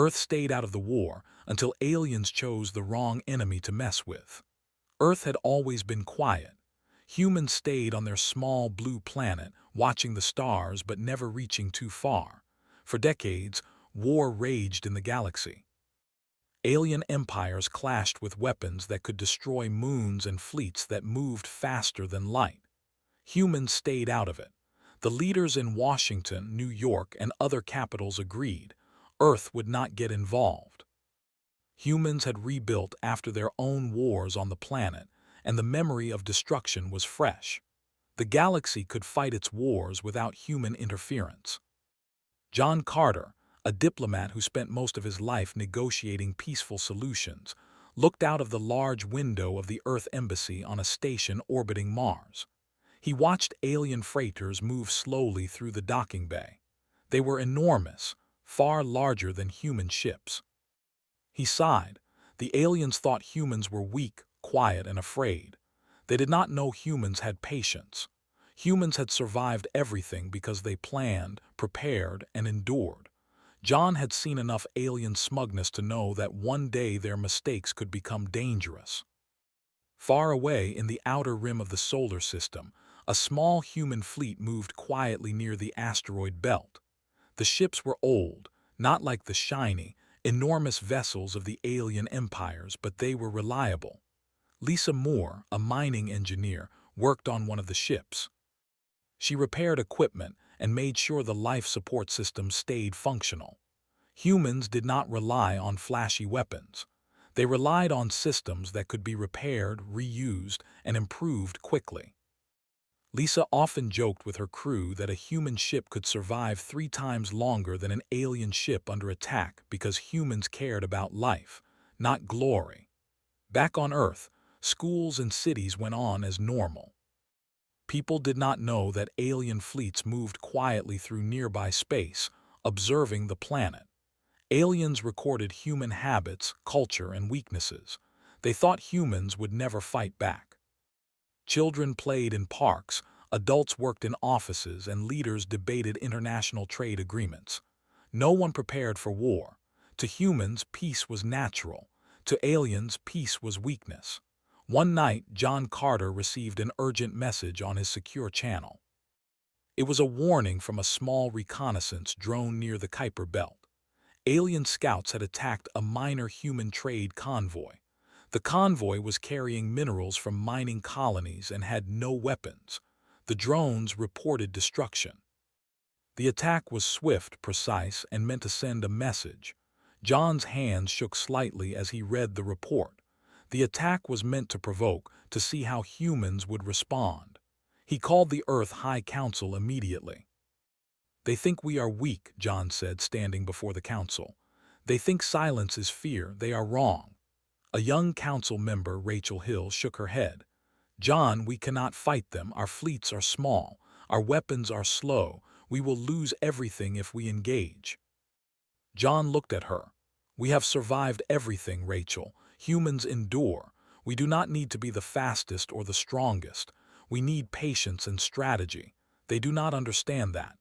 Earth stayed out of the war until aliens chose the wrong enemy to mess with. Earth had always been quiet. Humans stayed on their small blue planet, watching the stars but never reaching too far. For decades, war raged in the galaxy. Alien empires clashed with weapons that could destroy moons and fleets that moved faster than light. Humans stayed out of it. The leaders in Washington, New York, and other capitals agreed. Earth would not get involved. Humans had rebuilt after their own wars on the planet, and the memory of destruction was fresh. The galaxy could fight its wars without human interference. John Carter, a diplomat who spent most of his life negotiating peaceful solutions, looked out of the large window of the Earth Embassy on a station orbiting Mars. He watched alien freighters move slowly through the docking bay. They were enormous, far larger than human ships. He sighed. The aliens thought humans were weak, quiet, and afraid. They did not know humans had patience. Humans had survived everything because they planned, prepared, and endured. John had seen enough alien smugness to know that one day their mistakes could become dangerous. Far away in the outer rim of the solar system, a small human fleet moved quietly near the asteroid belt. The ships were old, not like the shiny, enormous vessels of the alien empires, but they were reliable. Lisa Moore, a mining engineer, worked on one of the ships. She repaired equipment and made sure the life support system stayed functional. Humans did not rely on flashy weapons. They relied on systems that could be repaired, reused, and improved quickly. Lisa often joked with her crew that a human ship could survive 3 times longer than an alien ship under attack because humans cared about life, not glory. Back on Earth, schools and cities went on as normal. People did not know that alien fleets moved quietly through nearby space, observing the planet. Aliens recorded human habits, culture, and weaknesses. They thought humans would never fight back. Children played in parks, adults worked in offices, and leaders debated international trade agreements. No one prepared for war. To humans, peace was natural. To aliens, peace was weakness. One night, John Carter received an urgent message on his secure channel. It was a warning from a small reconnaissance drone near the Kuiper Belt. Alien scouts had attacked a minor human trade convoy. The convoy was carrying minerals from mining colonies and had no weapons. The drones reported destruction. The attack was swift, precise, and meant to send a message. John's hands shook slightly as he read the report. The attack was meant to provoke, to see how humans would respond. He called the Earth High Council immediately. "They think we are weak," John said, standing before the council. "They think silence is fear. They are wrong." A young council member, Rachel Hill, shook her head. "John, we cannot fight them. Our fleets are small. Our weapons are slow. We will lose everything if we engage." John looked at her. "We have survived everything, Rachel. Humans endure. We do not need to be the fastest or the strongest. We need patience and strategy. They do not understand that."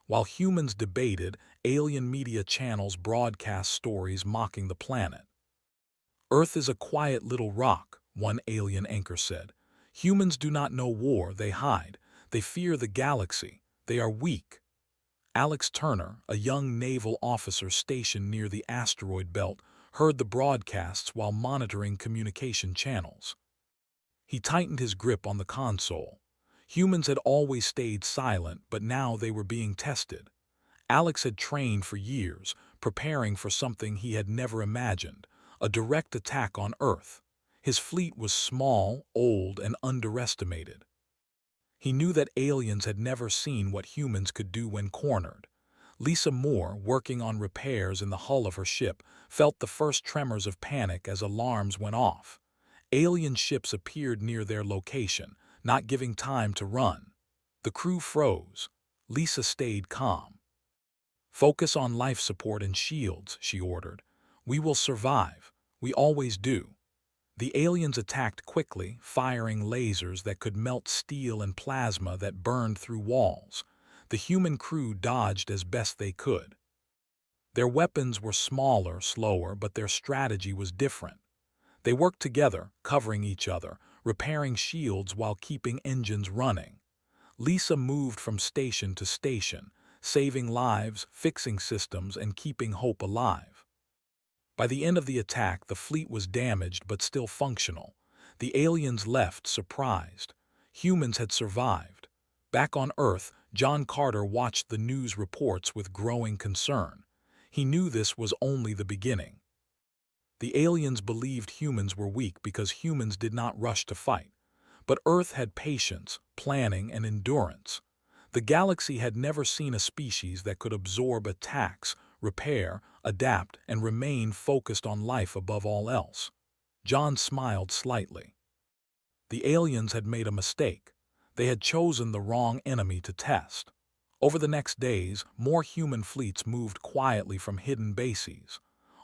While humans debated, alien media channels broadcast stories mocking the planet. "Earth is a quiet little rock," one alien anchor said. "Humans do not know war. They hide. They fear the galaxy. They are weak." Alex Turner, a young naval officer stationed near the asteroid belt, heard the broadcasts while monitoring communication channels. He tightened his grip on the console. Humans had always stayed silent, but now they were being tested. Alex had trained for years, preparing for something he had never imagined, a direct attack on Earth. His fleet was small, old, and underestimated. He knew that aliens had never seen what humans could do when cornered. Lisa Moore, working on repairs in the hull of her ship, felt the first tremors of panic as alarms went off. Alien ships appeared near their location, not giving time to run. The crew froze. Lisa stayed calm. "Focus on life support and shields," she ordered. "We will survive. We always do." The aliens attacked quickly, firing lasers that could melt steel and plasma that burned through walls. The human crew dodged as best they could. Their weapons were smaller, slower, but their strategy was different. They worked together, covering each other, repairing shields while keeping engines running. Lisa moved from station to station, saving lives, fixing systems, and keeping hope alive. By the end of the attack, the fleet was damaged but still functional. The aliens left, surprised. Humans had survived. Back on Earth, John Carter watched the news reports with growing concern. He knew this was only the beginning. The aliens believed humans were weak because humans did not rush to fight. But Earth had patience, planning, and endurance. The galaxy had never seen a species that could absorb attacks, repair, adapt, and remain focused on life above all else. John smiled slightly. The aliens had made a mistake. They had chosen the wrong enemy to test. Over the next days, more human fleets moved quietly from hidden bases.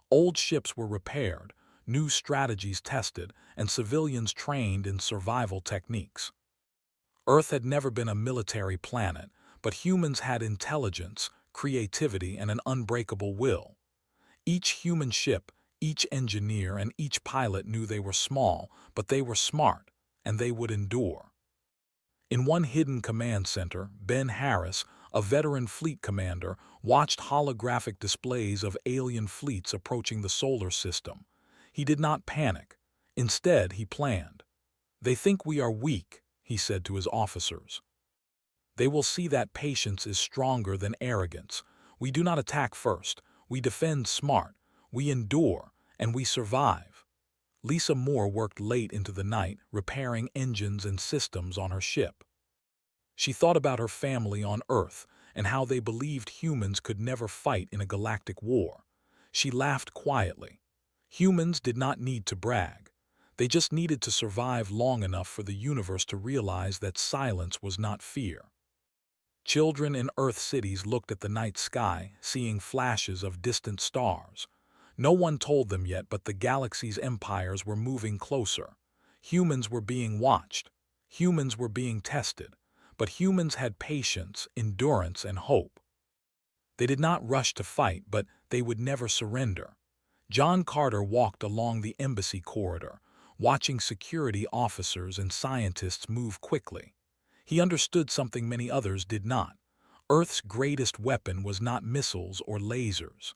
Old ships were repaired, new strategies tested, and civilians trained in survival techniques. Earth had never been a military planet, but humans had intelligence, creativity, and an unbreakable will. Each human ship, each engineer, and each pilot knew they were small, but they were smart, and they would endure. In one hidden command center, Ben Harris, a veteran fleet commander, watched holographic displays of alien fleets approaching the solar system. He did not panic. Instead, he planned. "They think we are weak," he said to his officers. "They will see that patience is stronger than arrogance. We do not attack first. We defend smart. We endure, and we survive." Lisa Moore worked late into the night, repairing engines and systems on her ship. She thought about her family on Earth and how they believed humans could never fight in a galactic war. She laughed quietly. Humans did not need to brag. They just needed to survive long enough for the universe to realize that silence was not fear. Children in Earth cities looked at the night sky, seeing flashes of distant stars. No one told them yet, but the galaxy's empires were moving closer. Humans were being watched. Humans were being tested. But humans had patience, endurance, and hope. They did not rush to fight, but they would never surrender. John Carter walked along the embassy corridor, watching security officers and scientists move quickly. He understood something many others did not. Earth's greatest weapon was not missiles or lasers.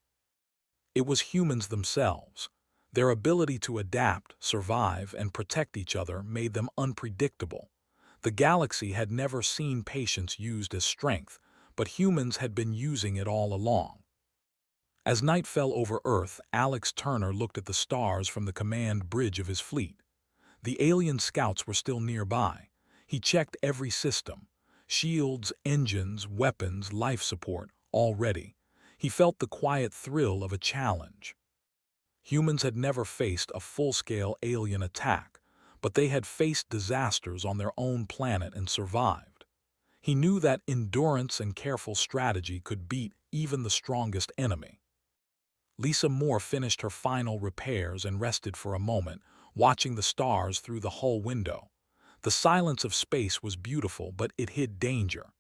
It was humans themselves. Their ability to adapt, survive, and protect each other made them unpredictable. The galaxy had never seen patience used as strength, but humans had been using it all along. As night fell over Earth, Alex Turner looked at the stars from the command bridge of his fleet. The alien scouts were still nearby. He checked every system: shields, engines, weapons, life support, all ready. He felt the quiet thrill of a challenge. Humans had never faced a full-scale alien attack, but they had faced disasters on their own planet and survived. He knew that endurance and careful strategy could beat even the strongest enemy. Lisa Moore finished her final repairs and rested for a moment, watching the stars through the hull window. The silence of space was beautiful, but it hid danger.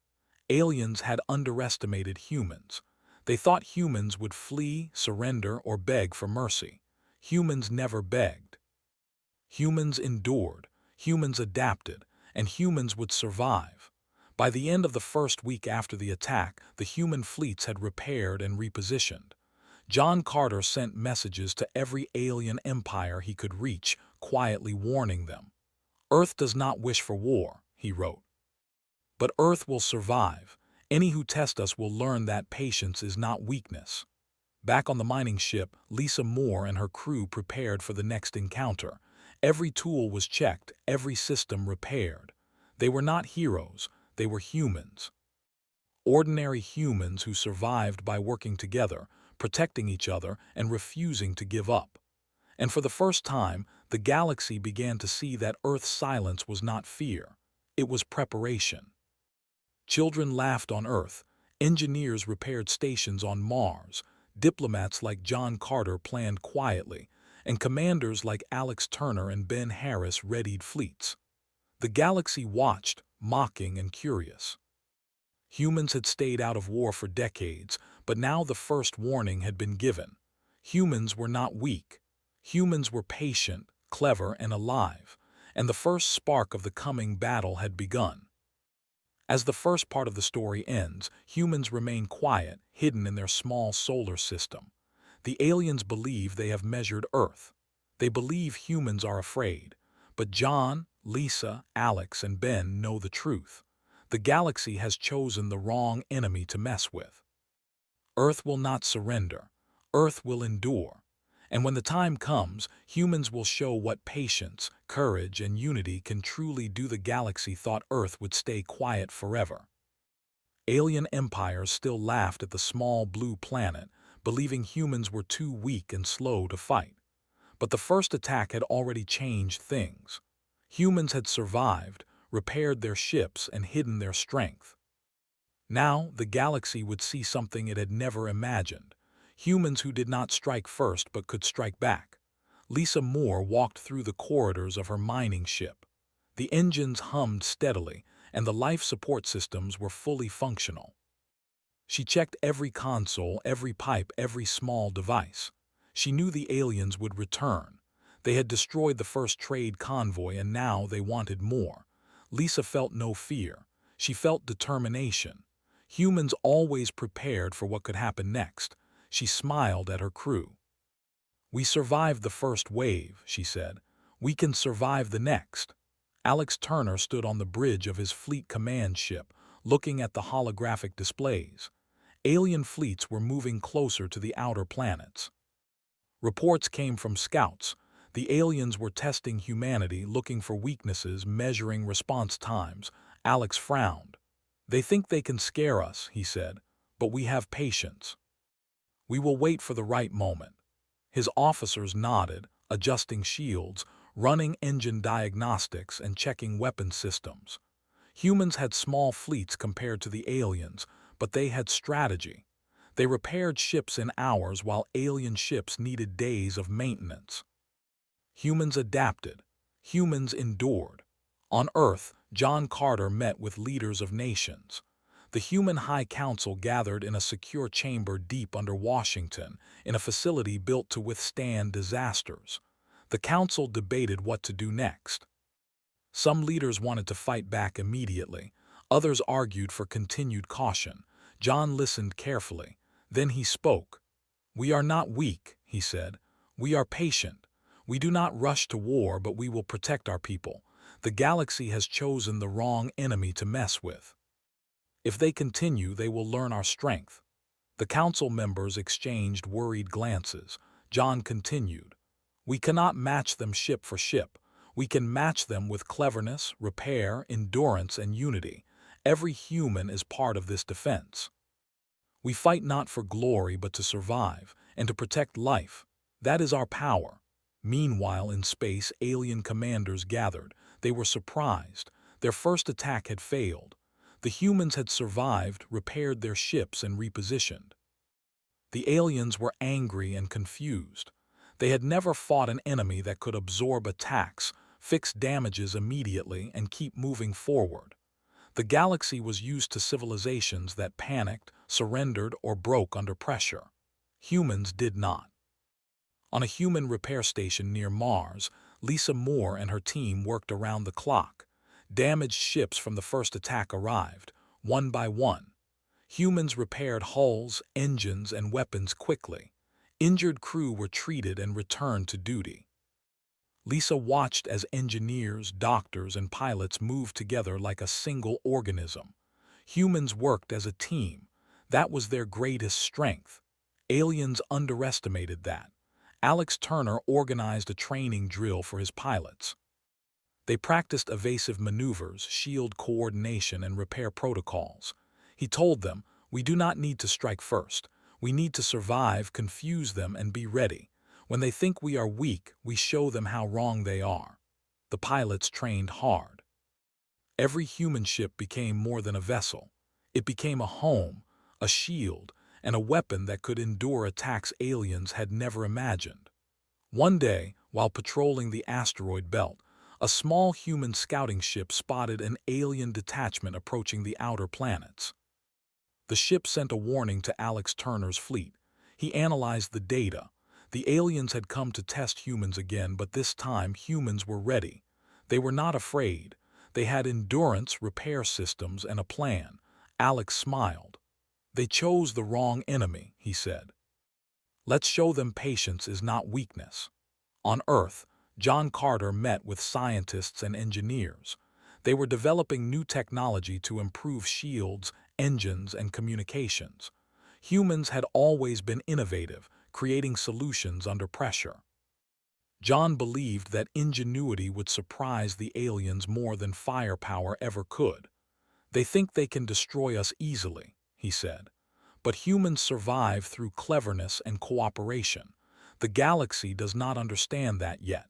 Aliens had underestimated humans. They thought humans would flee, surrender, or beg for mercy. Humans never begged. Humans endured, humans adapted, and humans would survive. By the end of the first week after the attack, the human fleets had repaired and repositioned. John Carter sent messages to every alien empire he could reach, quietly warning them. "Earth does not wish for war," he wrote. "But Earth will survive. Any who test us will learn that patience is not weakness." Back on the mining ship, Lisa Moore and her crew prepared for the next encounter. Every tool was checked, every system repaired. They were not heroes, they were humans. Ordinary humans who survived by working together, protecting each other, and refusing to give up. And for the first time, the galaxy began to see that Earth's silence was not fear. It was preparation. Children laughed on Earth, engineers repaired stations on Mars, diplomats like John Carter planned quietly, and commanders like Alex Turner and Ben Harris readied fleets. The galaxy watched, mocking and curious. Humans had stayed out of war for decades, But now the first warning had been given. Humans were not weak. Humans were patient, clever, and alive, and the first spark of the coming battle had begun. As the first part of the story ends, humans remain quiet, hidden in their small solar system. The aliens believe they have measured Earth. They believe humans are afraid. But John, Lisa, Alex, and Ben know the truth. The galaxy has chosen the wrong enemy to mess with. Earth will not surrender. Earth will endure. And when the time comes, humans will show what patience, courage, and unity can truly do. The galaxy thought Earth would stay quiet forever. Alien empires still laughed at the small blue planet, believing humans were too weak and slow to fight. But the first attack had already changed things. Humans had survived, repaired their ships, and hidden their strength. Now the galaxy would see something it had never imagined. Humans who did not strike first but could strike back. Lisa Moore walked through the corridors of her mining ship. The engines hummed steadily, and the life support systems were fully functional. She checked every console, every pipe, every small device. She knew the aliens would return. They had destroyed the first trade convoy, and now they wanted more. Lisa felt no fear. She felt determination. Humans always prepared for what could happen next. She smiled at her crew. "We survived the first wave," she said. "We can survive the next." Alex Turner stood on the bridge of his fleet command ship, looking at the holographic displays. Alien fleets were moving closer to the outer planets. Reports came from scouts. The aliens were testing humanity, looking for weaknesses, measuring response times. Alex frowned. "They think they can scare us," he said, "but we have patience. We will wait for the right moment." His officers nodded, adjusting shields, running engine diagnostics, and checking weapon systems. Humans had small fleets compared to the aliens, but they had strategy. They repaired ships in hours while alien ships needed days of maintenance. Humans adapted. Humans endured. On Earth, John Carter met with leaders of nations. The Human High Council gathered in a secure chamber deep under Washington, in a facility built to withstand disasters. The council debated what to do next. Some leaders wanted to fight back immediately. Others argued for continued caution. John listened carefully. Then he spoke. "We are not weak," he said. "We are patient. We do not rush to war, but we will protect our people. The galaxy has chosen the wrong enemy to mess with. If they continue, they will learn our strength." The council members exchanged worried glances. John continued. "We cannot match them ship for ship. We can match them with cleverness, repair, endurance, and unity. Every human is part of this defense. We fight not for glory but to survive, and to protect life. That is our power." Meanwhile, in space, alien commanders gathered. They were surprised. Their first attack had failed. The humans had survived, repaired their ships, and repositioned. The aliens were angry and confused. They had never fought an enemy that could absorb attacks, fix damages immediately, and keep moving forward. The galaxy was used to civilizations that panicked, surrendered, or broke under pressure. Humans did not. On a human repair station near Mars, Lisa Moore and her team worked around the clock. Damaged ships from the first attack arrived, one by one. Humans repaired hulls, engines, and weapons quickly. Injured crew were treated and returned to duty. Lisa watched as engineers, doctors, and pilots moved together like a single organism. Humans worked as a team. That was their greatest strength. Aliens underestimated that. Alex Turner organized a training drill for his pilots. They practiced evasive maneuvers, shield coordination, and repair protocols. He told them, "We do not need to strike first. We need to survive, confuse them, and be ready. When they think we are weak, we show them how wrong they are." The pilots trained hard. Every human ship became more than a vessel. It became a home, a shield, and a weapon that could endure attacks aliens had never imagined. One day, while patrolling the asteroid belt, a small human scouting ship spotted an alien detachment approaching the outer planets. The ship sent a warning to Alex Turner's fleet. He analyzed the data. The aliens had come to test humans again, but this time humans were ready. They were not afraid. They had endurance, repair systems, and a plan. Alex smiled. They chose the wrong enemy, he said. Let's show them patience is not weakness. On Earth, John Carter met with scientists and engineers. They were developing new technology to improve shields, engines, and communications. Humans had always been innovative, creating solutions under pressure. John believed that ingenuity would surprise the aliens more than firepower ever could. They think they can destroy us easily, he said. But humans survive through cleverness and cooperation. The galaxy does not understand that yet.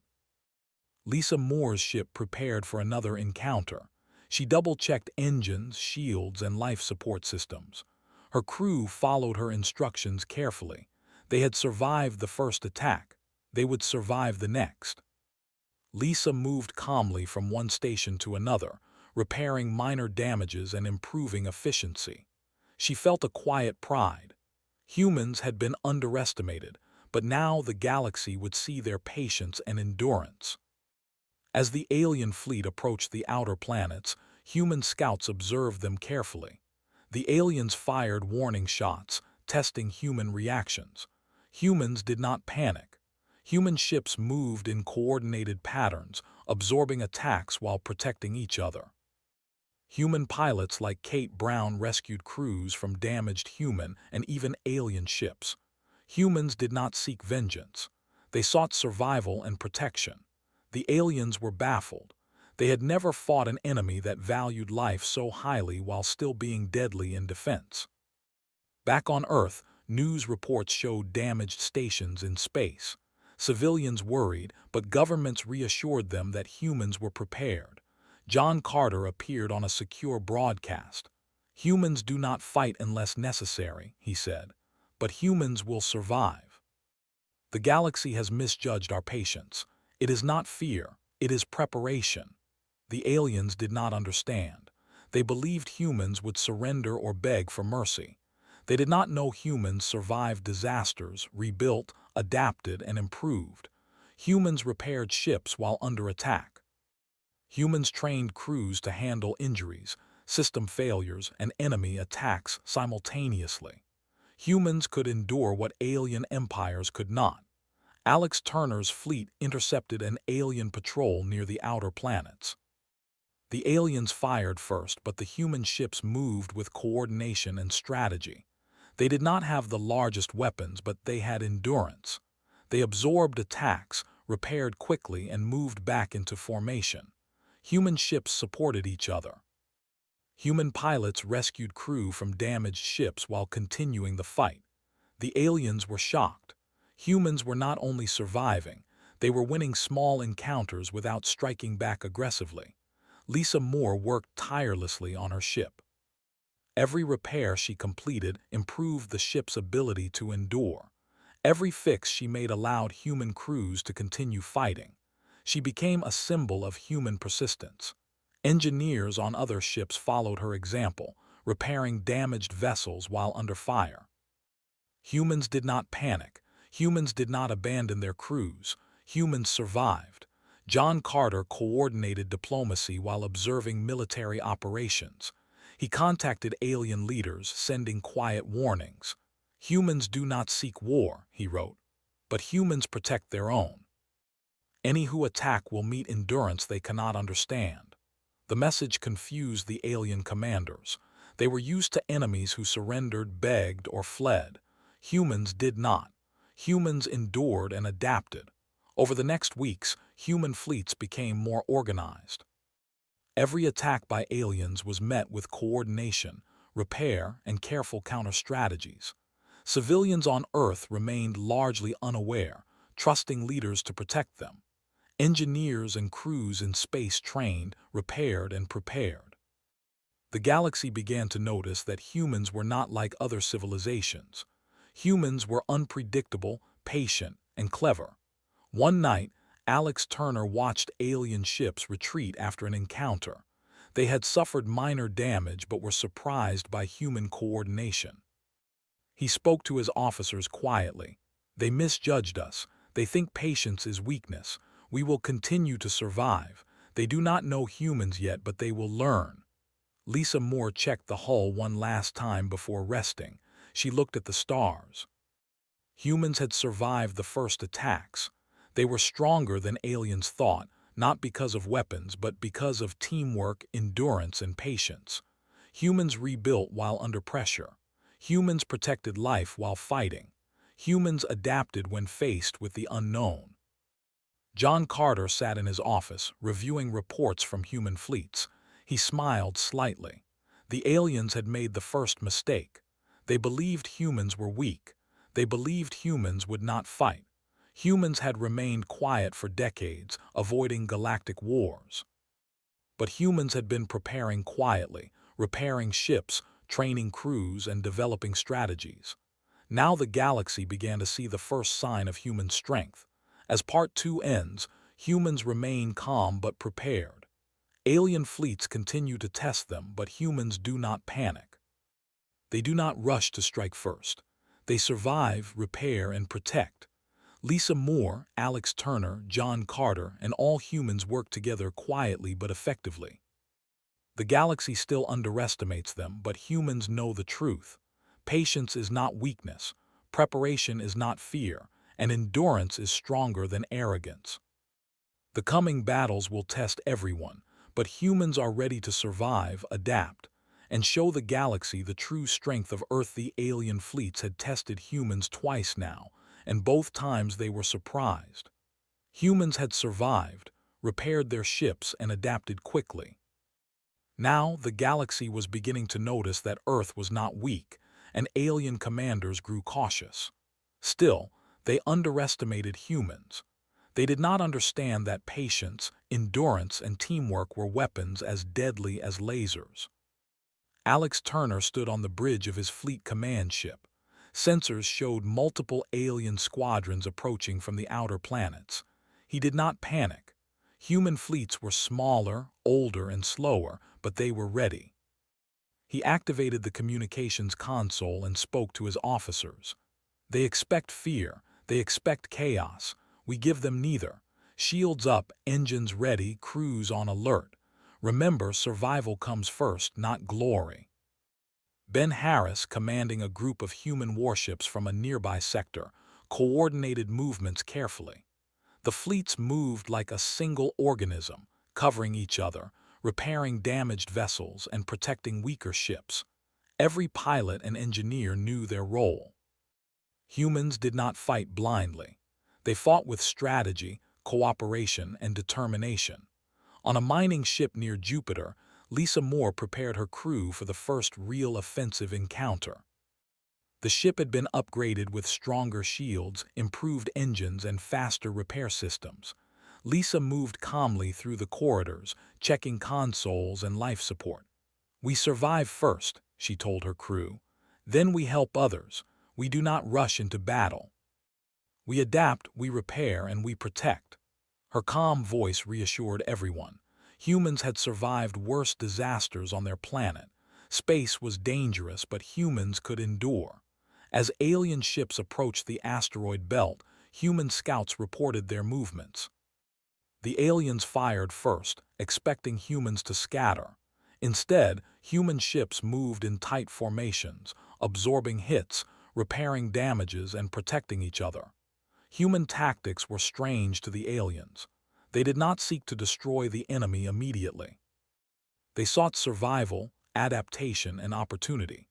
Lisa Moore's ship prepared for another encounter. She double-checked engines, shields, and life support systems. Her crew followed her instructions carefully. They had survived the first attack. They would survive the next. Lisa moved calmly from one station to another, repairing minor damages and improving efficiency. She felt a quiet pride. Humans had been underestimated, but now the galaxy would see their patience and endurance. As the alien fleet approached the outer planets, human scouts observed them carefully. The aliens fired warning shots, testing human reactions. Humans did not panic. Human ships moved in coordinated patterns, absorbing attacks while protecting each other. Human pilots like Kate Brown rescued crews from damaged human and even alien ships. Humans did not seek vengeance. They sought survival and protection. The aliens were baffled. They had never fought an enemy that valued life so highly while still being deadly in defense. Back on Earth, news reports showed damaged stations in space. Civilians worried, but governments reassured them that humans were prepared. John Carter appeared on a secure broadcast. Humans do not fight unless necessary, he said, but humans will survive. The galaxy has misjudged our patience. It is not fear, it is preparation. The aliens did not understand. They believed humans would surrender or beg for mercy. They did not know humans survived disasters, rebuilt, adapted, and improved. Humans repaired ships while under attack. Humans trained crews to handle injuries, system failures, and enemy attacks simultaneously. Humans could endure what alien empires could not. Alex Turner's fleet intercepted an alien patrol near the outer planets. The aliens fired first, but the human ships moved with coordination and strategy. They did not have the largest weapons, but they had endurance. They absorbed attacks, repaired quickly, and moved back into formation. Human ships supported each other. Human pilots rescued crew from damaged ships while continuing the fight. The aliens were shocked. Humans were not only surviving, they were winning small encounters without striking back aggressively. Lisa Moore worked tirelessly on her ship. Every repair she completed improved the ship's ability to endure. Every fix she made allowed human crews to continue fighting. She became a symbol of human persistence. Engineers on other ships followed her example, repairing damaged vessels while under fire. Humans did not panic. Humans did not abandon their crews. Humans survived. John Carter coordinated diplomacy while observing military operations. He contacted alien leaders, sending quiet warnings. Humans do not seek war, he wrote, but humans protect their own. Any who attack will meet endurance they cannot understand. The message confused the alien commanders. They were used to enemies who surrendered, begged, or fled. Humans did not. Humans endured and adapted. Over the next weeks, human fleets became more organized. Every attack by aliens was met with coordination, repair, and careful counter-strategies. Civilians on Earth remained largely unaware, trusting leaders to protect them. Engineers and crews in space trained, repaired, and prepared. The galaxy began to notice that humans were not like other civilizations. Humans were unpredictable, patient, and clever. One night, Alex Turner watched alien ships retreat after an encounter. They had suffered minor damage but were surprised by human coordination. He spoke to his officers quietly. "They misjudged us. They think patience is weakness. We will continue to survive. They do not know humans yet, but they will learn." Lisa Moore checked the hull one last time before resting. She looked at the stars. Humans had survived the first attacks. They were stronger than aliens thought, not because of weapons, but because of teamwork, endurance, and patience. Humans rebuilt while under pressure. Humans protected life while fighting. Humans adapted when faced with the unknown. John Carter sat in his office, reviewing reports from human fleets. He smiled slightly. The aliens had made the first mistake. They believed humans were weak. They believed humans would not fight. Humans had remained quiet for decades, avoiding galactic wars. But humans had been preparing quietly, repairing ships, training crews, and developing strategies. Now the galaxy began to see the first sign of human strength. As Part 2 ends, humans remain calm but prepared. Alien fleets continue to test them, but humans do not panic. They do not rush to strike first. They survive, repair, and protect. Lisa Moore, Alex Turner, John Carter, and all humans work together quietly but effectively. The galaxy still underestimates them, but humans know the truth. Patience is not weakness, preparation is not fear, and endurance is stronger than arrogance. The coming battles will test everyone, but humans are ready to survive, adapt, and show the galaxy the true strength of Earth. The alien fleets had tested humans twice now, and both times they were surprised. Humans had survived, repaired their ships, and adapted quickly. Now the galaxy was beginning to notice that Earth was not weak, and alien commanders grew cautious. Still, they underestimated humans. They did not understand that patience, endurance, and teamwork were weapons as deadly as lasers. Alex Turner stood on the bridge of his fleet command ship. Sensors showed multiple alien squadrons approaching from the outer planets. He did not panic. Human fleets were smaller, older, and slower, but they were ready. He activated the communications console and spoke to his officers. "They expect fear. They expect chaos. We give them neither. Shields up, engines ready, crews on alert. Remember, survival comes first, not glory." Ben Harris, commanding a group of human warships from a nearby sector, coordinated movements carefully. The fleets moved like a single organism, covering each other, repairing damaged vessels, and protecting weaker ships. Every pilot and engineer knew their role. Humans did not fight blindly. They fought with strategy, cooperation, and determination. On a mining ship near Jupiter, Lisa Moore prepared her crew for the first real offensive encounter. The ship had been upgraded with stronger shields, improved engines, and faster repair systems. Lisa moved calmly through the corridors, checking consoles and life support. "We survive first," she told her crew. "Then we help others. We do not rush into battle. We adapt, we repair, and we protect." Her calm voice reassured everyone. Humans had survived worse disasters on their planet. Space was dangerous, but humans could endure. As alien ships approached the asteroid belt, human scouts reported their movements. The aliens fired first, expecting humans to scatter. Instead, human ships moved in tight formations, absorbing hits, repairing damages, and protecting each other. Human tactics were strange to the aliens. They did not seek to destroy the enemy immediately. They sought survival, adaptation, and opportunity.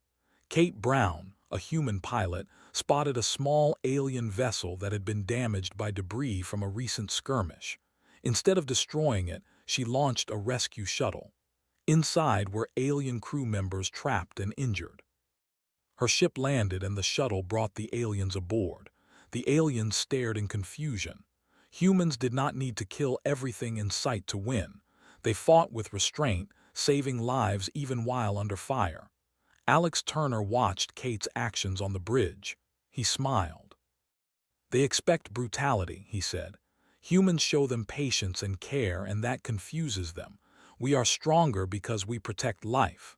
Kate Brown, a human pilot, spotted a small alien vessel that had been damaged by debris from a recent skirmish. Instead of destroying it, she launched a rescue shuttle. Inside were alien crew members trapped and injured. Her ship landed and the shuttle brought the aliens aboard. The aliens stared in confusion. Humans did not need to kill everything in sight to win. They fought with restraint, saving lives even while under fire. Alex Turner watched Kate's actions on the bridge. He smiled. "They expect brutality," he said. "Humans show them patience and care, and that confuses them. We are stronger because we protect life.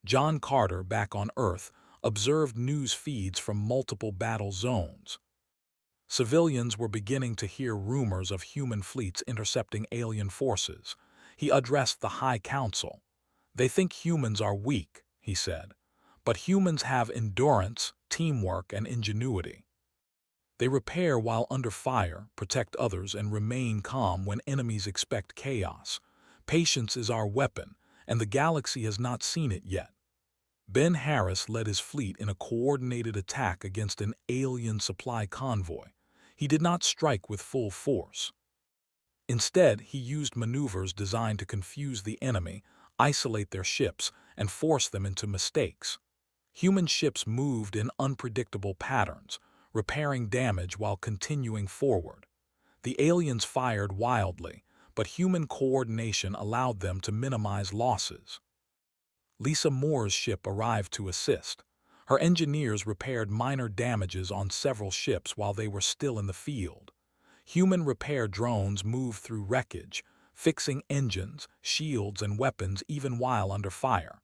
John Carter, back on Earth, observed news feeds from multiple battle zones. Civilians were beginning to hear rumors of human fleets intercepting alien forces. He addressed the High Council. "They think humans are weak," he said, "but humans have endurance, teamwork, and ingenuity. They repair while under fire, protect others, and remain calm when enemies expect chaos. Patience is our weapon, and the galaxy has not seen it yet." Ben Harris led his fleet in a coordinated attack against an alien supply convoy. He did not strike with full force. Instead, he used maneuvers designed to confuse the enemy, isolate their ships, and force them into mistakes. Human ships moved in unpredictable patterns, repairing damage while continuing forward. The aliens fired wildly, but human coordination allowed them to minimize losses. Lisa Moore's ship arrived to assist. Her engineers repaired minor damages on several ships while they were still in the field. Human repair drones moved through wreckage, fixing engines, shields, and weapons even while under fire.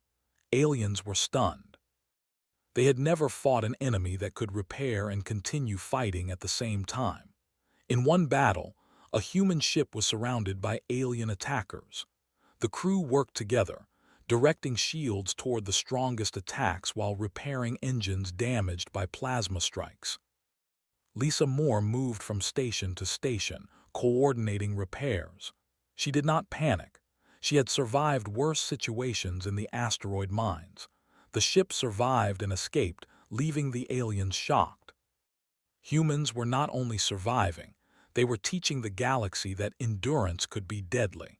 Aliens were stunned. They had never fought an enemy that could repair and continue fighting at the same time. In one battle, a human ship was surrounded by alien attackers. The crew worked together, directing shields toward the strongest attacks while repairing engines damaged by plasma strikes. Lisa Moore moved from station to station, coordinating repairs. She did not panic. She had survived worse situations in the asteroid mines. The ship survived and escaped, leaving the aliens shocked. Humans were not only surviving, they were teaching the galaxy that endurance could be deadly.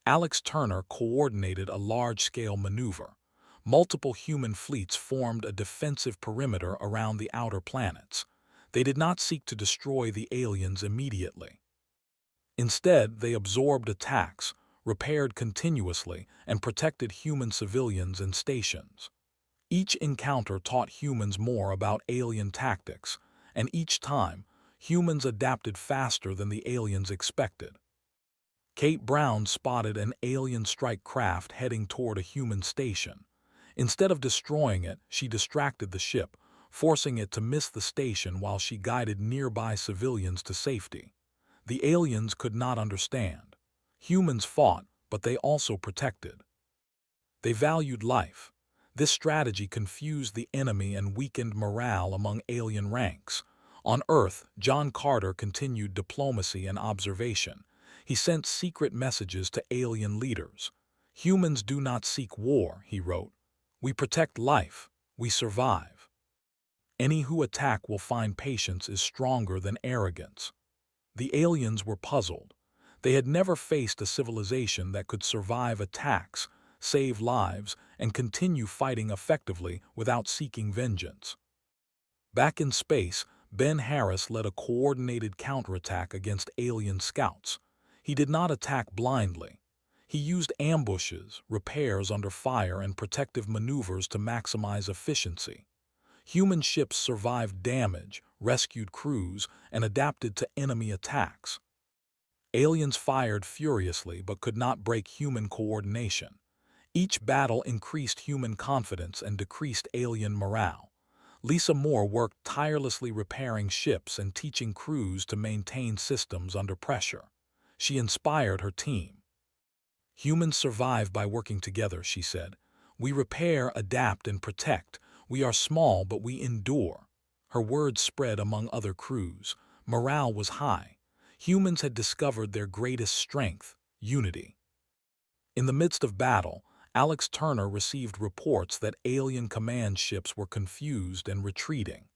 Alex Turner coordinated a large-scale maneuver. Multiple human fleets formed a defensive perimeter around the outer planets. They did not seek to destroy the aliens immediately. Instead, they absorbed attacks, repaired continuously, and protected human civilians and stations. Each encounter taught humans more about alien tactics, and each time, humans adapted faster than the aliens expected. Kate Brown spotted an alien strike craft heading toward a human station. Instead of destroying it, she distracted the ship, forcing it to miss the station while she guided nearby civilians to safety. The aliens could not understand. Humans fought, but they also protected. They valued life. This strategy confused the enemy and weakened morale among alien ranks. On Earth, John Carter continued diplomacy and observation. He sent secret messages to alien leaders. "Humans do not seek war," he wrote. "We protect life. We survive. Any who attack will find patience is stronger than arrogance." The aliens were puzzled. They had never faced a civilization that could survive attacks, save lives, and continue fighting effectively without seeking vengeance. Back in space, Ben Harris led a coordinated counterattack against alien scouts. He did not attack blindly. He used ambushes, repairs under fire, and protective maneuvers to maximize efficiency. Human ships survived damage, rescued crews, and adapted to enemy attacks. Aliens fired furiously but could not break human coordination. Each battle increased human confidence and decreased alien morale. Lisa Moore worked tirelessly repairing ships and teaching crews to maintain systems under pressure. She inspired her team. "Humans survive by working together," she said. "We repair, adapt, and protect. We are small, but we endure." Her words spread among other crews. Morale was high. Humans had discovered their greatest strength: unity. In the midst of battle, Alex Turner received reports that alien command ships were confused and retreating.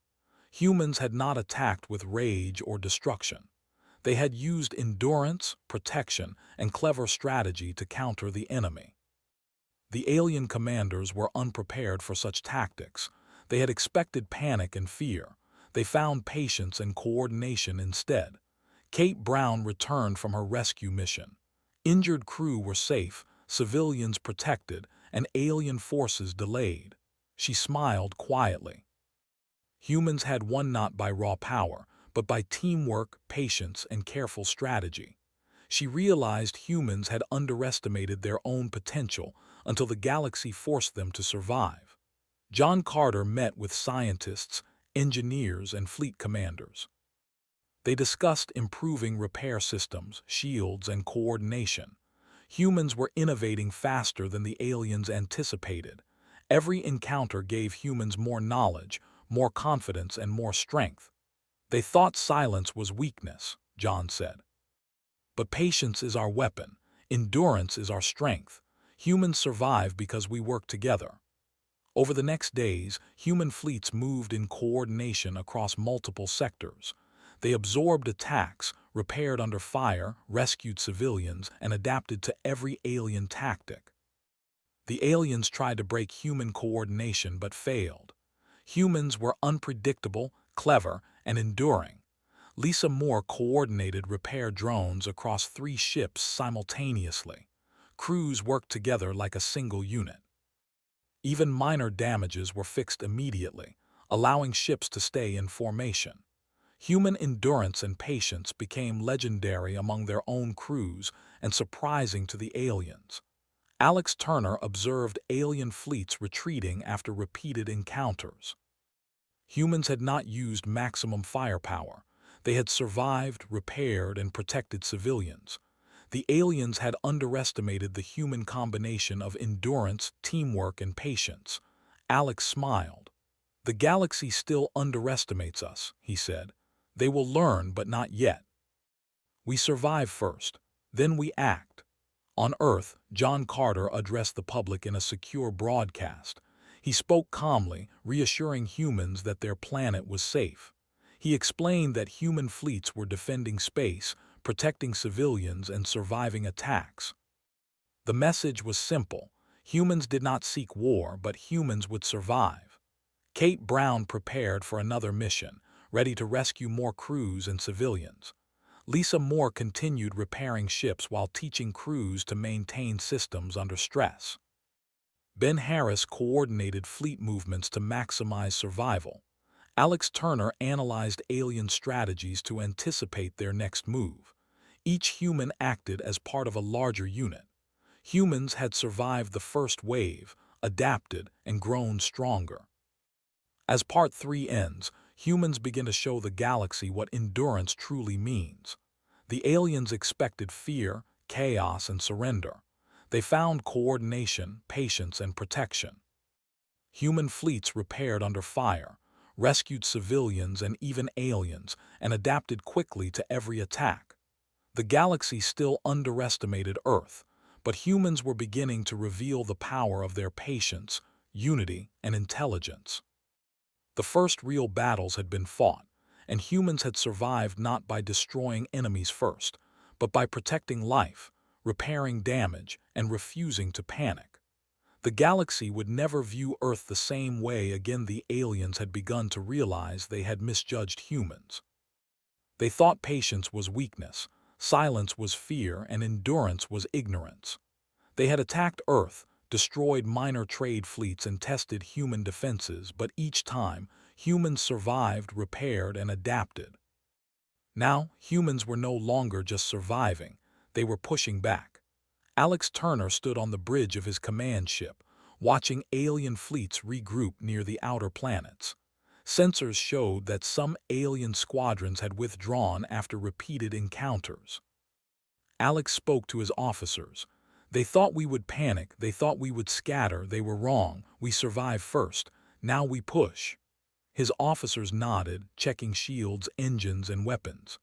Humans had not attacked with rage or destruction. They had used endurance, protection, and clever strategy to counter the enemy. The alien commanders were unprepared for such tactics. They had expected panic and fear. They found patience and coordination instead. Kate Brown returned from her rescue mission. Injured crew were safe, civilians protected, and alien forces delayed. She smiled quietly. Humans had won not by raw power, but by teamwork, patience, and careful strategy. She realized humans had underestimated their own potential until the galaxy forced them to survive. John Carter met with scientists, engineers, and fleet commanders. They discussed improving repair systems, shields, and coordination. Humans were innovating faster than the aliens anticipated. Every encounter gave humans more knowledge, more confidence, and more strength. They thought silence was weakness, John said. But patience is our weapon. Endurance is our strength. Humans survive because we work together. Over the next days, human fleets moved in coordination across multiple sectors. They absorbed attacks, repaired under fire, rescued civilians, and adapted to every alien tactic. The aliens tried to break human coordination but failed. Humans were unpredictable, clever, and enduring. Lisa Moore coordinated repair drones across 3 ships simultaneously. Crews worked together like a single unit. Even minor damages were fixed immediately, allowing ships to stay in formation. Human endurance and patience became legendary among their own crews and surprising to the aliens. Alex Turner observed alien fleets retreating after repeated encounters. Humans had not used maximum firepower. They had survived, repaired, and protected civilians. The aliens had underestimated the human combination of endurance, teamwork, and patience. Alex smiled. "The galaxy still underestimates us," he said. "They will learn, but not yet. We survive first, then we act." On Earth, John Carter addressed the public in a secure broadcast. He spoke calmly, reassuring humans that their planet was safe. He explained that human fleets were defending space, protecting civilians, and surviving attacks. The message was simple. Humans did not seek war, but humans would survive. Kate Brown prepared for another mission, ready to rescue more crews and civilians. Lisa Moore continued repairing ships while teaching crews to maintain systems under stress. Ben Harris coordinated fleet movements to maximize survival. Alex Turner analyzed alien strategies to anticipate their next move. Each human acted as part of a larger unit. Humans had survived the first wave, adapted, and grown stronger. As Part 3 ends, humans begin to show the galaxy what endurance truly means. The aliens expected fear, chaos, and surrender. They found coordination, patience, and protection. Human fleets repaired under fire, rescued civilians and even aliens, and adapted quickly to every attack. The galaxy still underestimated Earth, but humans were beginning to reveal the power of their patience, unity, and intelligence. The first real battles had been fought, and humans had survived not by destroying enemies first, but by protecting life, repairing damage, and refusing to panic. The galaxy would never view Earth the same way again. The aliens had begun to realize they had misjudged humans. They thought patience was weakness, silence was fear, and endurance was ignorance. They had attacked Earth, destroyed minor trade fleets, and tested human defenses, but each time, humans survived, repaired, and adapted. Now, humans were no longer just surviving, they were pushing back. Alex Turner stood on the bridge of his command ship, watching alien fleets regroup near the outer planets. Sensors showed that some alien squadrons had withdrawn after repeated encounters. Alex spoke to his officers. "They thought we would panic, they thought we would scatter, they were wrong. We survived first, now we push." His officers nodded, checking shields, engines, and weapons.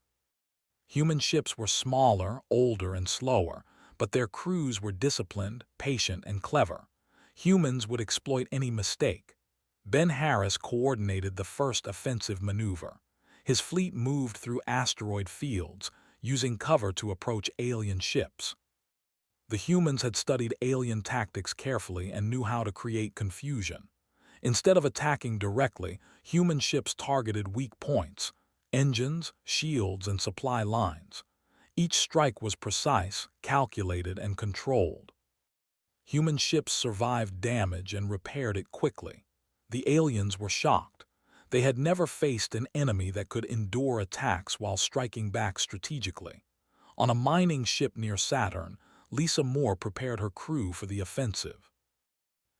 Human ships were smaller, older, and slower, but their crews were disciplined, patient, and clever. Humans would exploit any mistake. Ben Harris coordinated the first offensive maneuver. His fleet moved through asteroid fields, using cover to approach alien ships. The humans had studied alien tactics carefully and knew how to create confusion. Instead of attacking directly, human ships targeted weak points: engines, shields, and supply lines. Each strike was precise, calculated, and controlled. Human ships survived damage and repaired it quickly. The aliens were shocked. They had never faced an enemy that could endure attacks while striking back strategically. On a mining ship near Saturn, Lisa Moore prepared her crew for the offensive.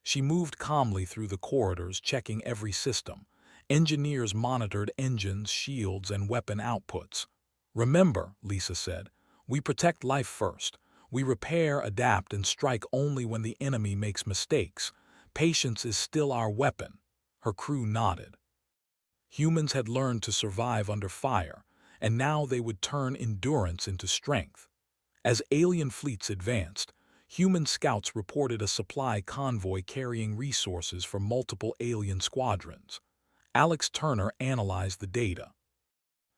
She moved calmly through the corridors, checking every system. Engineers monitored engines, shields, and weapon outputs. "Remember," Lisa said, "we protect life first. We repair, adapt, and strike only when the enemy makes mistakes. Patience is still our weapon." Her crew nodded. Humans had learned to survive under fire, and now they would turn endurance into strength. As alien fleets advanced, human scouts reported a supply convoy carrying resources for multiple alien squadrons. Alex Turner analyzed the data.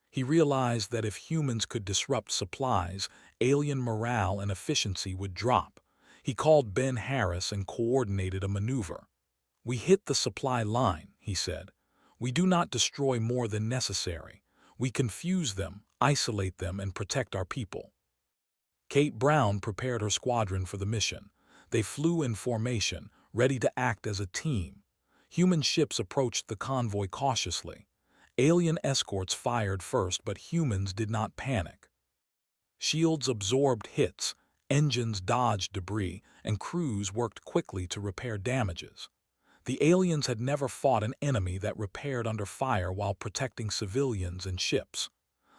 He realized that if humans could disrupt supplies, alien morale and efficiency would drop. He called Ben Harris and coordinated a maneuver. "We hit the supply line," he said. "We do not destroy more than necessary. We confuse them, isolate them, and protect our people." Kate Brown prepared her squadron for the mission. They flew in formation, ready to act as a team. Human ships approached the convoy cautiously. Alien escorts fired first, but humans did not panic. Shields absorbed hits, engines dodged debris, and crews worked quickly to repair damages. The aliens had never fought an enemy that repaired under fire while protecting civilians and ships.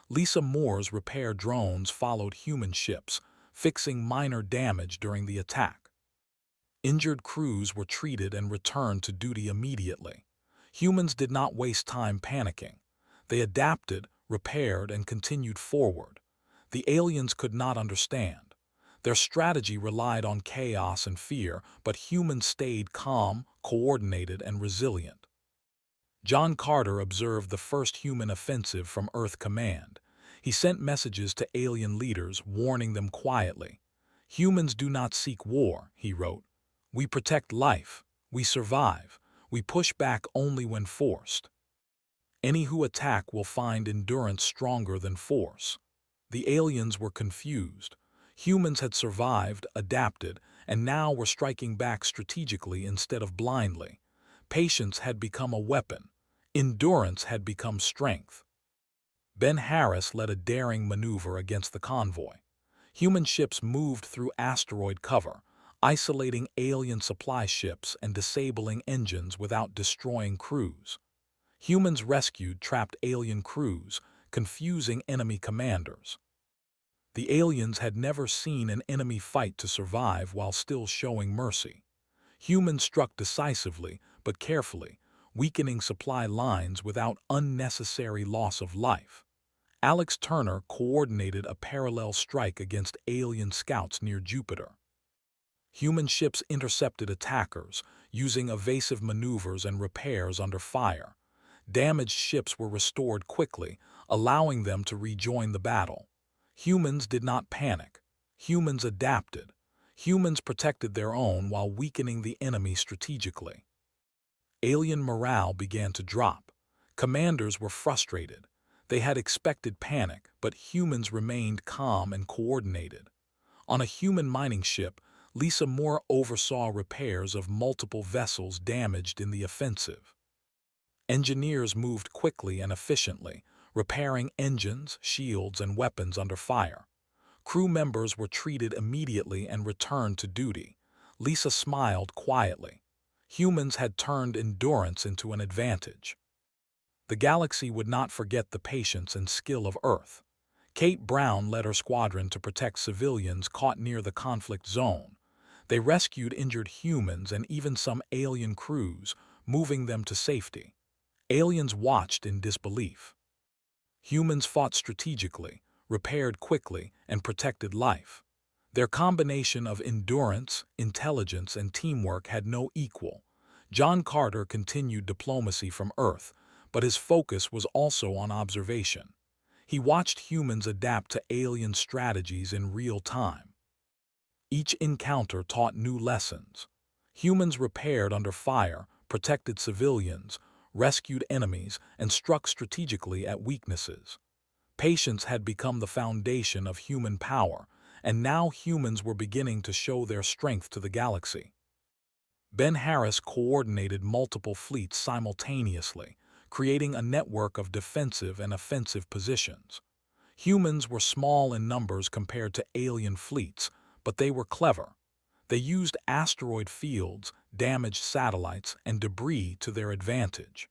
Lisa Moore's repair drones followed human ships, fixing minor damage during the attack. Injured crews were treated and returned to duty immediately. Humans did not waste time panicking. They adapted, repaired, and continued forward. The aliens could not understand. Their strategy relied on chaos and fear, but humans stayed calm, coordinated, and resilient. John Carter observed the first human offensive from Earth Command. He sent messages to alien leaders, warning them quietly. "Humans do not seek war," he wrote. "We protect life. We survive. We push back only when forced. Any who attack will find endurance stronger than force." The aliens were confused. Humans had survived, adapted, and now were striking back strategically instead of blindly. Patience had become a weapon. Endurance had become strength. Ben Harris led a daring maneuver against the convoy. Human ships moved through asteroid cover, isolating alien supply ships and disabling engines without destroying crews. Humans rescued trapped alien crews, confusing enemy commanders. The aliens had never seen an enemy fight to survive while still showing mercy. Humans struck decisively, but carefully, weakening supply lines without unnecessary loss of life. Alex Turner coordinated a parallel strike against alien scouts near Jupiter. Human ships intercepted attackers, using evasive maneuvers and repairs under fire. Damaged ships were restored quickly, allowing them to rejoin the battle. Humans did not panic. Humans adapted. Humans protected their own while weakening the enemy strategically. Alien morale began to drop. Commanders were frustrated. They had expected panic, but humans remained calm and coordinated. On a human mining ship, Lisa Moore oversaw repairs of multiple vessels damaged in the offensive. Engineers moved quickly and efficiently, repairing engines, shields, and weapons under fire. Crew members were treated immediately and returned to duty. Lisa smiled quietly. Humans had turned endurance into an advantage. The galaxy would not forget the patience and skill of Earth. Kate Brown led her squadron to protect civilians caught near the conflict zone. They rescued injured humans and even some alien crews, moving them to safety. Aliens watched in disbelief. Humans fought strategically, repaired quickly, and protected life. Their combination of endurance, intelligence, and teamwork had no equal. John Carter continued diplomacy from Earth, but his focus was also on observation. He watched humans adapt to alien strategies in real time. Each encounter taught new lessons. Humans repaired under fire, protected civilians, rescued enemies, and struck strategically at weaknesses. Patience had become the foundation of human power, and now humans were beginning to show their strength to the galaxy. Ben Harris coordinated multiple fleets simultaneously, creating a network of defensive and offensive positions. Humans were small in numbers compared to alien fleets, but they were clever. They used asteroid fields, damaged satellites, and debris to their advantage.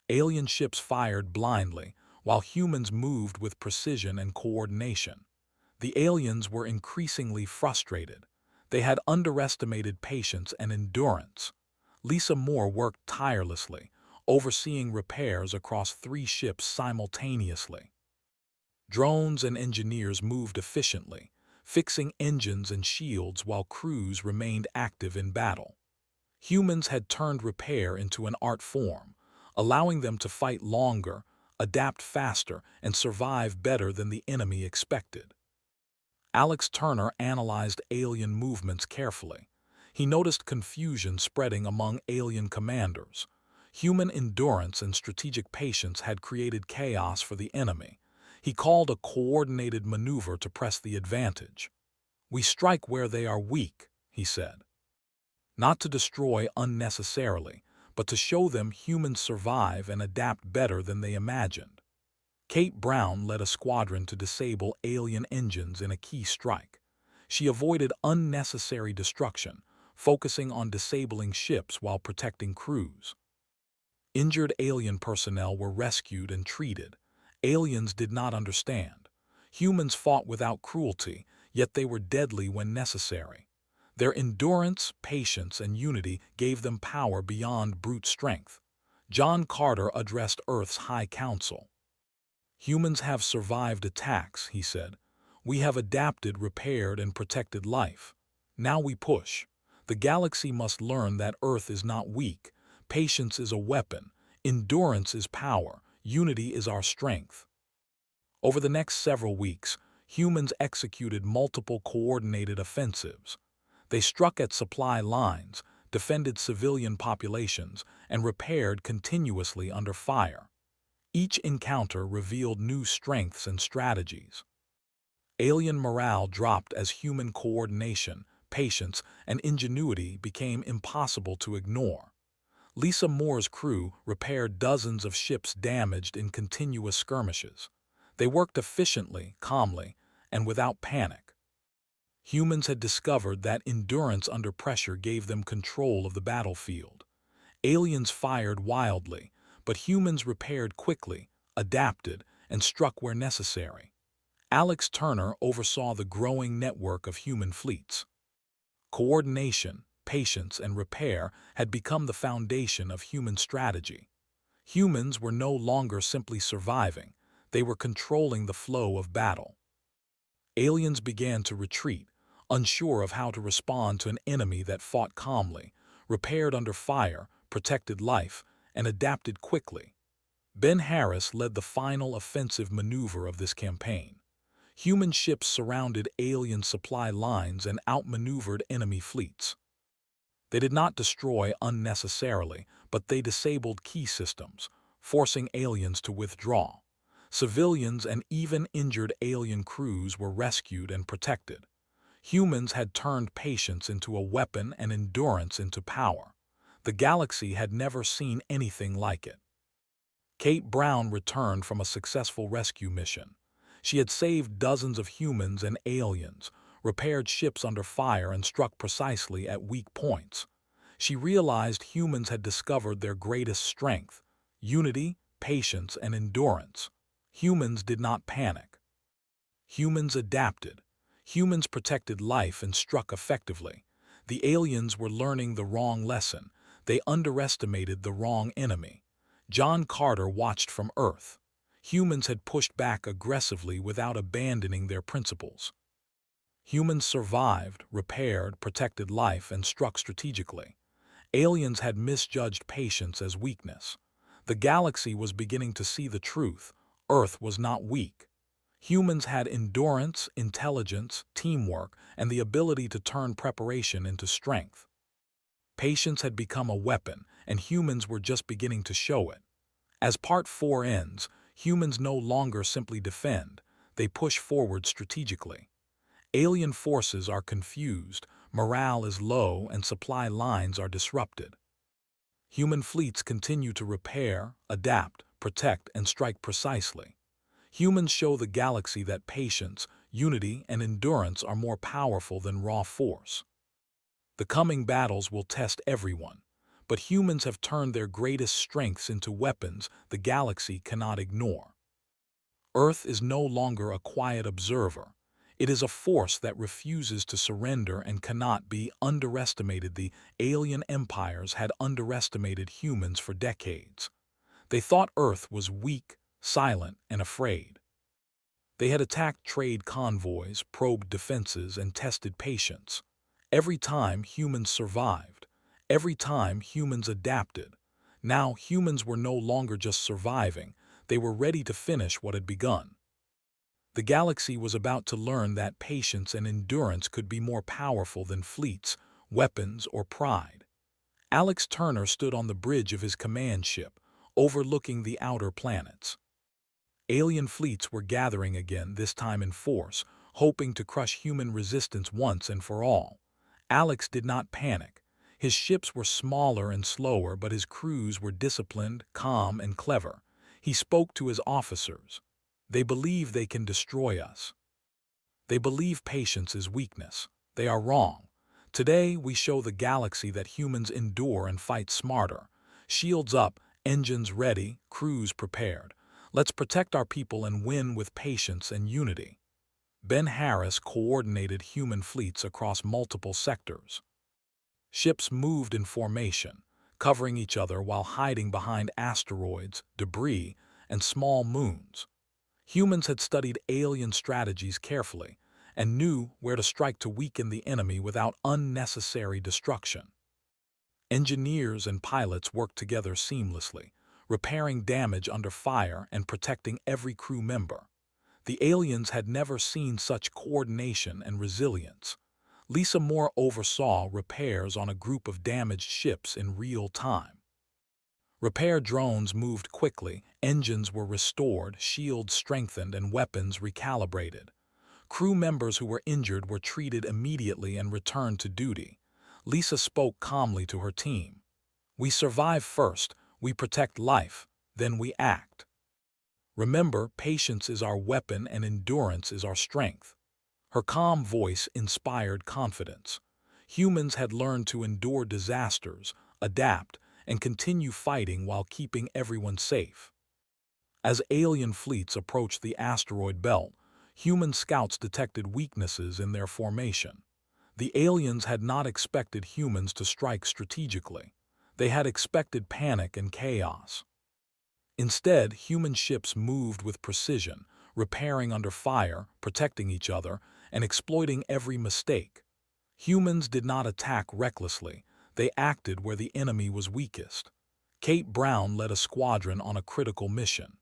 Alien ships fired blindly, while humans moved with precision and coordination. The aliens were increasingly frustrated. They had underestimated patience and endurance. Lisa Moore worked tirelessly, overseeing repairs across 3 ships simultaneously. Drones and engineers moved efficiently, fixing engines and shields while crews remained active in battle. Humans had turned repair into an art form, allowing them to fight longer, adapt faster, and survive better than the enemy expected. Alex Turner analyzed alien movements carefully. He noticed confusion spreading among alien commanders. Human endurance and strategic patience had created chaos for the enemy. He called a coordinated maneuver to press the advantage. "We strike where they are weak," he said. Not to destroy unnecessarily, but to show them humans survive and adapt better than they imagined. Kate Brown led a squadron to disable alien engines in a key strike. She avoided unnecessary destruction, focusing on disabling ships while protecting crews. Injured alien personnel were rescued and treated. Aliens did not understand. Humans fought without cruelty, yet they were deadly when necessary. Their endurance, patience, and unity gave them power beyond brute strength. John Carter addressed Earth's High Council. "Humans have survived attacks," he said. "We have adapted, repaired, and protected life. Now we push. The galaxy must learn that Earth is not weak. Patience is a weapon. Endurance is power. Unity is our strength." Over the next several weeks, humans executed multiple coordinated offensives. They struck at supply lines, defended civilian populations, and repaired continuously under fire. Each encounter revealed new strengths and strategies. Alien morale dropped as human coordination, patience, and ingenuity became impossible to ignore. Lisa Moore's crew repaired dozens of ships damaged in continuous skirmishes. They worked efficiently, calmly, and without panic. Humans had discovered that endurance under pressure gave them control of the battlefield. Aliens fired wildly, but humans repaired quickly, adapted, and struck where necessary. Alex Turner oversaw the growing network of human fleets. Coordination, patience, and repair had become the foundation of human strategy. Humans were no longer simply surviving, they were controlling the flow of battle. Aliens began to retreat, unsure of how to respond to an enemy that fought calmly, repaired under fire, protected life, and adapted quickly. Ben Harris led the final offensive maneuver of this campaign. Human ships surrounded alien supply lines and outmaneuvered enemy fleets. They did not destroy unnecessarily, but they disabled key systems, forcing aliens to withdraw. Civilians and even injured alien crews were rescued and protected. Humans had turned patience into a weapon and endurance into power. The galaxy had never seen anything like it. Kate Brown returned from a successful rescue mission. She had saved dozens of humans and aliens, repaired ships under fire, and struck precisely at weak points. She realized humans had discovered their greatest strength: unity, patience, and endurance. Humans did not panic. Humans adapted. Humans protected life and struck effectively. The aliens were learning the wrong lesson. They underestimated the wrong enemy. John Carter watched from Earth. Humans had pushed back aggressively without abandoning their principles. Humans survived, repaired, protected life, and struck strategically. Aliens had misjudged patience as weakness. The galaxy was beginning to see the truth. Earth was not weak. Humans had endurance, intelligence, teamwork, and the ability to turn preparation into strength. Patience had become a weapon, and humans were just beginning to show it. As Part 4 ends, humans no longer simply defend, they push forward strategically. Alien forces are confused, morale is low, and supply lines are disrupted. Human fleets continue to repair, adapt, protect, and strike precisely. Humans show the galaxy that patience, unity, and endurance are more powerful than raw force. The coming battles will test everyone, but humans have turned their greatest strengths into weapons the galaxy cannot ignore. Earth is no longer a quiet observer. It is a force that refuses to surrender and cannot be underestimated. The alien empires had underestimated humans for decades. They thought Earth was weak, silent, and afraid. They had attacked trade convoys, probed defenses, and tested patience. Every time humans survived. Every time humans adapted. Now humans were no longer just surviving, they were ready to finish what had begun. The galaxy was about to learn that patience and endurance could be more powerful than fleets, weapons, or pride. Alex Turner stood on the bridge of his command ship, overlooking the outer planets. Alien fleets were gathering again, this time in force, hoping to crush human resistance once and for all. Alex did not panic. His ships were smaller and slower, but his crews were disciplined, calm, and clever. He spoke to his officers. They believe they can destroy us. They believe patience is weakness. They are wrong. Today, we show the galaxy that humans endure and fight smarter. Shields up, engines ready, crews prepared. Let's protect our people and win with patience and unity. Ben Harris coordinated human fleets across multiple sectors. Ships moved in formation, covering each other while hiding behind asteroids, debris, and small moons. Humans had studied alien strategies carefully and knew where to strike to weaken the enemy without unnecessary destruction. Engineers and pilots worked together seamlessly, repairing damage under fire and protecting every crew member. The aliens had never seen such coordination and resilience. Lisa Moore oversaw repairs on a group of damaged ships in real time. Repair drones moved quickly, engines were restored, shields strengthened, and weapons recalibrated. Crew members who were injured were treated immediately and returned to duty. Lisa spoke calmly to her team. "We survive first, we protect life, then we act. Remember, patience is our weapon and endurance is our strength." Her calm voice inspired confidence. Humans had learned to endure disasters, adapt, and continue fighting while keeping everyone safe. As alien fleets approached the asteroid belt, human scouts detected weaknesses in their formation. The aliens had not expected humans to strike strategically. They had expected panic and chaos. Instead, human ships moved with precision, repairing under fire, protecting each other, and exploiting every mistake. Humans did not attack recklessly. They acted where the enemy was weakest. Kate Brown led a squadron on a critical mission.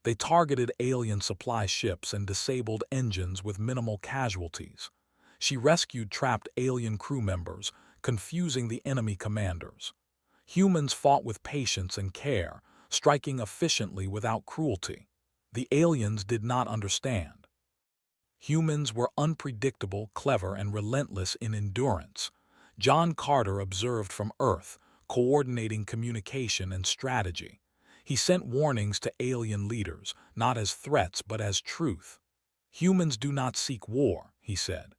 They targeted alien supply ships and disabled engines with minimal casualties. She rescued trapped alien crew members, confusing the enemy commanders. Humans fought with patience and care, striking efficiently without cruelty. The aliens did not understand. Humans were unpredictable, clever, and relentless in endurance. John Carter observed from Earth, coordinating communication and strategy. He sent warnings to alien leaders, not as threats but as truth. "Humans do not seek war," he said.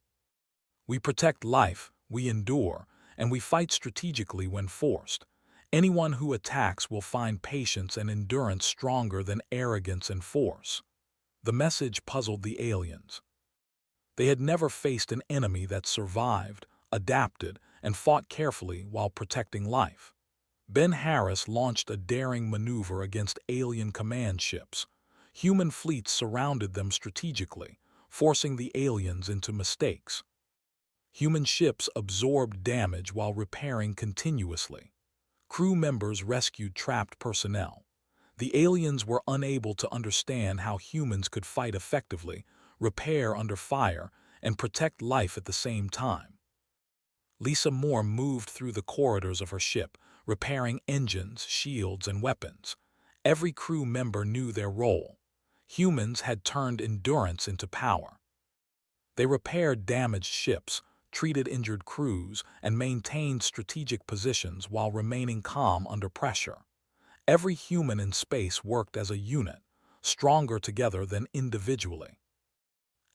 "We protect life, we endure, and we fight strategically when forced. Anyone who attacks will find patience and endurance stronger than arrogance and force." The message puzzled the aliens. They had never faced an enemy that survived, adapted, and fought carefully while protecting life. Ben Harris launched a daring maneuver against alien command ships. Human fleets surrounded them strategically, forcing the aliens into mistakes. Human ships absorbed damage while repairing continuously. Crew members rescued trapped personnel. The aliens were unable to understand how humans could fight effectively, repair under fire, and protect life at the same time. Lisa Moore moved through the corridors of her ship, repairing engines, shields, and weapons. Every crew member knew their role. Humans had turned endurance into power. They repaired damaged ships, treated injured crews, and maintained strategic positions while remaining calm under pressure. Every human in space worked as a unit, stronger together than individually.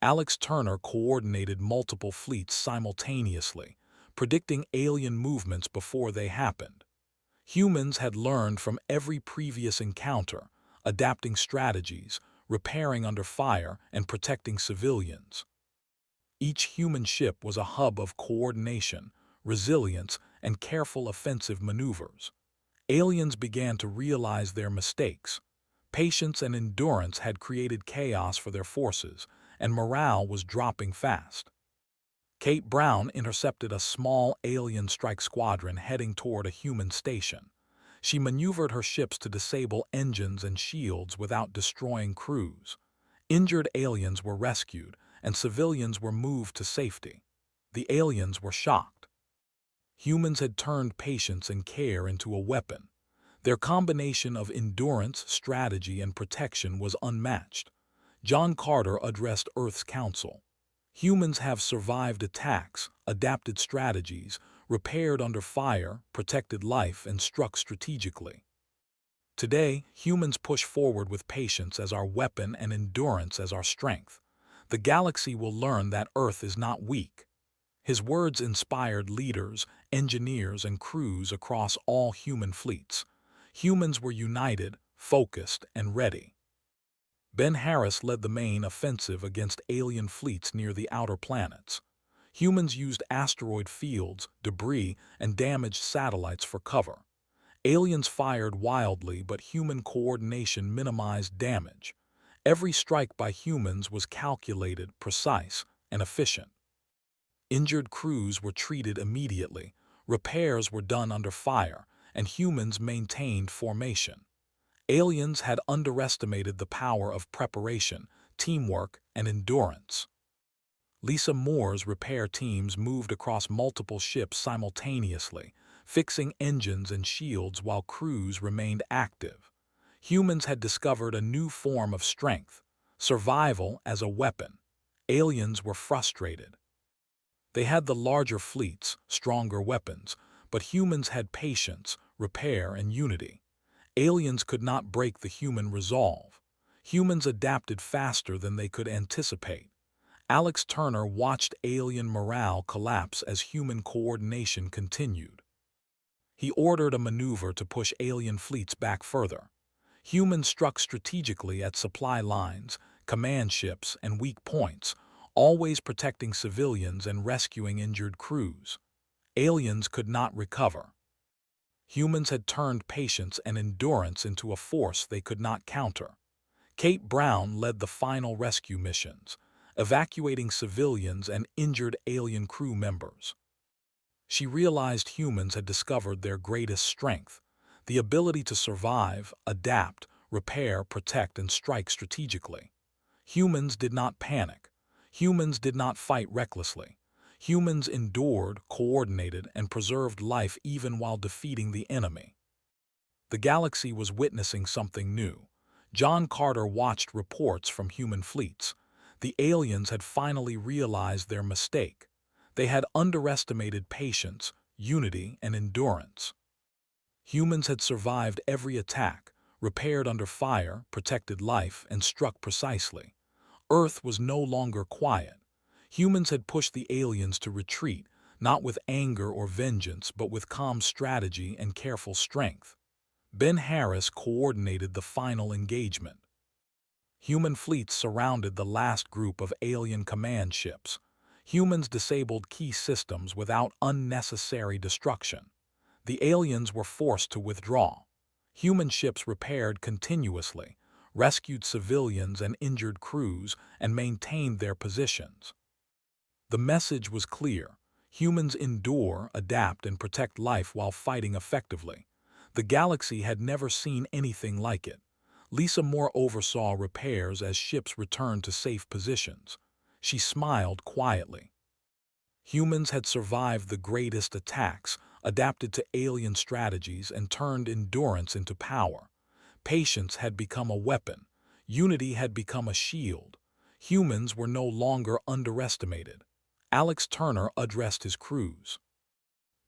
Alex Turner coordinated multiple fleets simultaneously, predicting alien movements before they happened. Humans had learned from every previous encounter, adapting strategies, repairing under fire, and protecting civilians. Each human ship was a hub of coordination, resilience, and careful offensive maneuvers. Aliens began to realize their mistakes. Patience and endurance had created chaos for their forces, and morale was dropping fast. Kate Brown intercepted a small alien strike squadron heading toward a human station. She maneuvered her ships to disable engines and shields without destroying crews. Injured aliens were rescued, and civilians were moved to safety. The aliens were shocked. Humans had turned patience and care into a weapon. Their combination of endurance, strategy, and protection was unmatched. John Carter addressed Earth's Council. Humans have survived attacks, adapted strategies, repaired under fire, protected life, and struck strategically. Today, humans push forward with patience as our weapon and endurance as our strength. The galaxy will learn that Earth is not weak. His words inspired leaders, engineers, and crews across all human fleets. Humans were united, focused, and ready. Ben Harris led the main offensive against alien fleets near the outer planets. Humans used asteroid fields, debris, and damaged satellites for cover. Aliens fired wildly, but human coordination minimized damage. Every strike by humans was calculated, precise, and efficient. Injured crews were treated immediately, repairs were done under fire, and humans maintained formation. Aliens had underestimated the power of preparation, teamwork, and endurance. Lisa Moore's repair teams moved across multiple ships simultaneously, fixing engines and shields while crews remained active. Humans had discovered a new form of strength, survival as a weapon. Aliens were frustrated. They had the larger fleets, stronger weapons, but humans had patience, repair, and unity. Aliens could not break the human resolve. Humans adapted faster than they could anticipate. Alex Turner watched alien morale collapse as human coordination continued. He ordered a maneuver to push alien fleets back further. Humans struck strategically at supply lines, command ships, and weak points, always protecting civilians and rescuing injured crews. Aliens could not recover. Humans had turned patience and endurance into a force they could not counter. Kate Brown led the final rescue missions, evacuating civilians and injured alien crew members. She realized humans had discovered their greatest strength, the ability to survive, adapt, repair, protect, and strike strategically. Humans did not panic. Humans did not fight recklessly. Humans endured, coordinated, and preserved life even while defeating the enemy. The galaxy was witnessing something new. John Carter watched reports from human fleets. The aliens had finally realized their mistake. They had underestimated patience, unity, and endurance. Humans had survived every attack, repaired under fire, protected life, and struck precisely. Earth was no longer quiet. Humans had pushed the aliens to retreat, not with anger or vengeance, but with calm strategy and careful strength. Ben Harris coordinated the final engagement. Human fleets surrounded the last group of alien command ships. Humans disabled key systems without unnecessary destruction. The aliens were forced to withdraw. Human ships repaired continuously, rescued civilians and injured crews, and maintained their positions. The message was clear. Humans endure, adapt, and protect life while fighting effectively. The galaxy had never seen anything like it. Lisa Moore oversaw repairs as ships returned to safe positions. She smiled quietly. Humans had survived the greatest attacks, adapted to alien strategies, and turned endurance into power. Patience had become a weapon. Unity had become a shield. Humans were no longer underestimated. Alex Turner addressed his crews.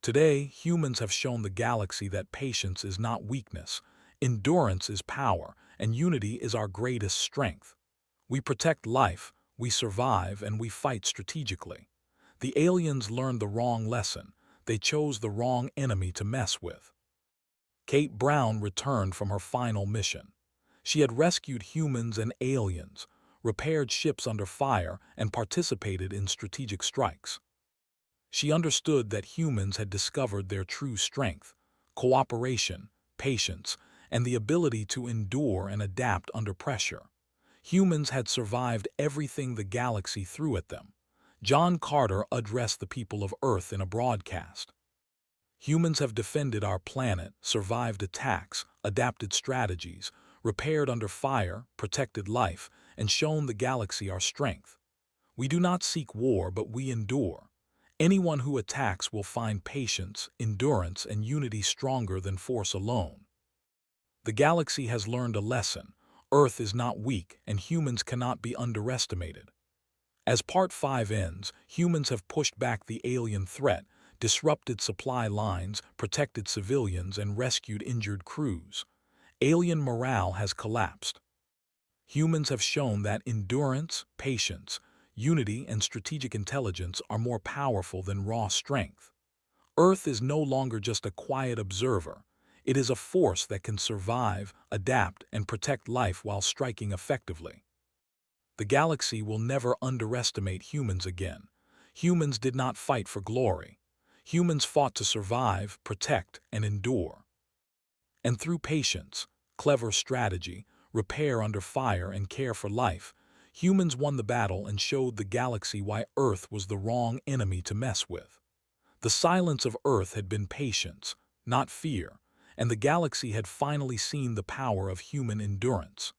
Today, humans have shown the galaxy that patience is not weakness, endurance is power, and unity is our greatest strength. We protect life, we survive, and we fight strategically. The aliens learned the wrong lesson. They chose the wrong enemy to mess with. Kate Brown returned from her final mission. She had rescued humans and aliens, repaired ships under fire, and participated in strategic strikes. She understood that humans had discovered their true strength: cooperation, patience, and the ability to endure and adapt under pressure. Humans had survived everything the galaxy threw at them. John Carter addressed the people of Earth in a broadcast. Humans have defended our planet, survived attacks, adapted strategies, repaired under fire, protected life, and shown the galaxy our strength. We do not seek war, but we endure. Anyone who attacks will find patience, endurance, and unity stronger than force alone. The galaxy has learned a lesson. Earth is not weak, and humans cannot be underestimated. As Part 5 ends, humans have pushed back the alien threat, disrupted supply lines, protected civilians, and rescued injured crews. Alien morale has collapsed. Humans have shown that endurance, patience, unity, and strategic intelligence are more powerful than raw strength. Earth is no longer just a quiet observer. It is a force that can survive, adapt, and protect life while striking effectively. The galaxy will never underestimate humans again. Humans did not fight for glory. Humans fought to survive, protect, and endure. And through patience, clever strategy, repair under fire, and care for life, humans won the battle and showed the galaxy why Earth was the wrong enemy to mess with. The silence of Earth had been patience, not fear, and the galaxy had finally seen the power of human endurance.